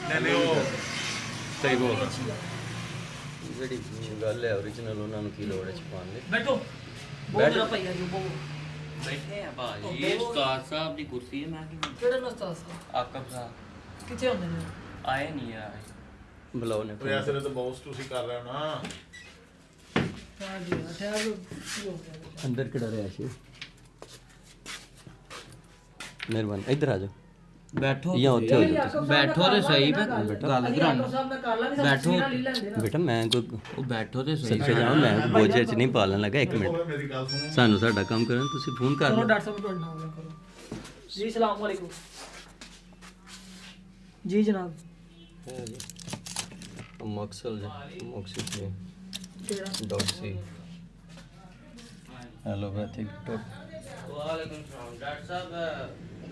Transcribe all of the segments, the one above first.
नहीं वो सही बोल रहा ਜਿਹੜੀ ਗੱਲ ਹੈ ओरिजिनल ਉਹਨਾਂ ਨੂੰ ਕੀ ਲੋੜ ਹੈ ਛਪਾਉਣ ਦੀ। बैठो बहुत जरा भैया जो वो बैठे हैं भाजी ये उस्ताद साहब की कुर्सी है मैं केड़ा नस्ता सा आकब साहब किथे होंदे ने आए नहीं यार ਬੁਲਾਓ ਨੇ तो ऐसे तो बहुत ਤੁਸੀਂ ਕਰ ਰਹੇ ਹੋ ਨਾ हां जी ठहर की हो गया ਅੰਦਰ ਕਿਹੜਾ ਰਿਹਾ ਸੀ। ਮਿਹਰਬਾਨੀ ਇੱਧਰ ਆ ਜਾਓ। बैठो ਜਾਂ ਉੱਥੇ ਹੋ ਜਾਓ बैठो तो सही मैं गल डॉक्टर कराना साहब मैं कर लांगे बैठो। ले लेंदे ना ਤੁਸੀਂ। ਬੇਟਾ ਮੈਂ ਕੋਈ वो बैठो तो सही ਸਦਕੇ ਜਾਵਾਂ ਮੈਂ ਬੋਝੇ 'ਚ ਨਹੀਂ ਪਾਲਣ ਲੱਗਾ। ਇੱਕ ਮਿੰਟ ਮੇਰੀ ਗੱਲ ਸੁਣੋ ਸਾਨੂੰ ਸਾਡਾ ਕੰਮ ਕਰਨ ਤੁਸੀਂ ਫੋਨ ਕਰ करो ਲਓ। डॉक्टर साहब ਤੁਹਾਡਾ ਨਾਮ करो जी सलाम वालेकुम जी जनाब ਮਕਸਲ ਮਕਸਦ ਜੀ केड़ा ਡਾਟ ਸੀ ਐਲੋਪੈਥਿਕ ਡਾਟ वालेकुम सलाम डॉक्टर साहब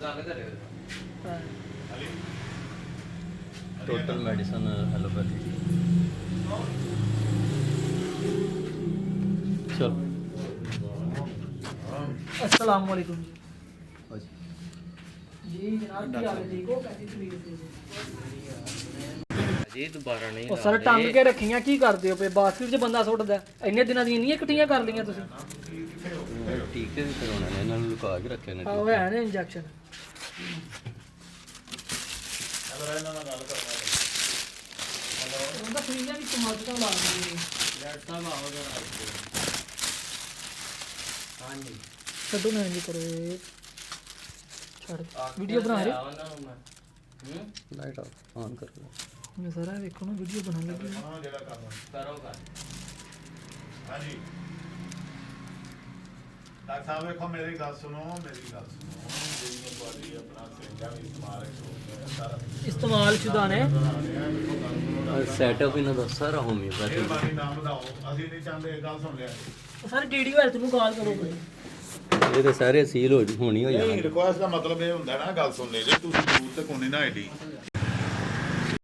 गल करे हां ਟੋਟਲ ਮੈਡੀਸਨ ਐਲੋਪੈਥਿਕ। ਚਲ अस्सलाम वालेकुम जी जनाब की हाल है ठीक हो कैसी तबीयत है जी दोबारा नहीं ਉਹ ਸਰ ਟੰਗ ਕੇ ਰੱਖੀਆਂ ਕੀ ਕਰਦੇ ਹੋ ਪਏ ਬਾਸਕਟ 'ਚ ਬੰਦਾ ਸੁੱਟਦਾ ਇੰਨੇ ਦਿਨਾਂ ਦੀਆਂ ਇੰਨੀਆਂ ਇਕੱਠੀਆਂ ਕਰ ਲਈਆਂ ਤੁਸੀਂ ਟੀਕੇ ਵੀ ਕਰਾਉਣੇ ਨੇ ਇਹਨਾਂ ਨੂੰ ਲੁਕਾ ਕੇ ਰੱਖੇ ਨੇ। ਆਹ ਹੈ ਨੇ ਇੰਜੈਕਸ਼ਨ ਅਗਰ ਇਹਨਾਂ ਨਾਲ ਗੱਲ ਕਰਨਾ ਉਹਦਾ ਸੁਈਆਂ ਵੀ ਕਮਾਲ ਤੋਂ ਲਾ ਦਿੰਦੇ डॉक्टर साहब आओ जरा हाँ जी ਛੱਡੋ ਨਾ ਇੰਜ ਕਰੋ ਛੱਡ ਵੀਡੀਓ ਬਣਾ ਰਹੇ ਲਾਈਟ ਆਨ ਕਰ ਲਓ। ਮੈਂ ਸਾਰਾ ਵੇਖੋ ਨਾ ਵੀਡੀਓ ਬਣਾਉਣ ਲੱਗੀ ਹਾਂ ਜਿਹੜਾ ਕੰਮ करो कर ਹਾਂਜੀ ਡਾਕਟਰ ਸਾਹਿਬ ਵੇਖੋ ਮੇਰੀ ਗੱਲ ਸੁਣੋ ਜਿਹੜੀ ਤੁਹਾਡੀ ਆਪਣਾ ਸਿੰਗਾ ਵੀ ਇਸਤੇਮਾਲ ਰੱਖੋ ਸਾਰਾ ਇਸਤੇਮਾਲ ਸ਼ੁਦਾ ਨੇ ਸੈਟਅਪ ਇਹਨਾਂ ਦਾ ਸਾਰਾ ਹੋਮਿਓਪੈਥੀ। ਮਿਹਰਬਾਨੀ ਨਾਮ ਬਤਾਓ ਅਸੀਂ ਨਹੀਂ ਚਾਹੁੰਦੇ ਗੱਲ ਸੁਣ ਲਿਆ ਸਰ ਡੀਡੀ ਹੈਲਥ ਨੂੰ ਕਾਲ ਕਰੋ ਇਹ ਤਾਂ ਸਾਰੇ ਸੀਲ ਹੋਣੀ ਹੋ ਨਹੀਂ ਜਾਣਗੇ। ਰਿਕੁਐਸਟ ਦਾ ਮਤਲਬ ਇਹ ਹੁੰਦਾ ਨਾ ਗੱਲ ਸੁਣਨੇ ਜੇ ਤੁਸੀਂ ਦੂਰ ਤੱਕ ਹੋਣੀ ਨਾ ਆਈਡੀ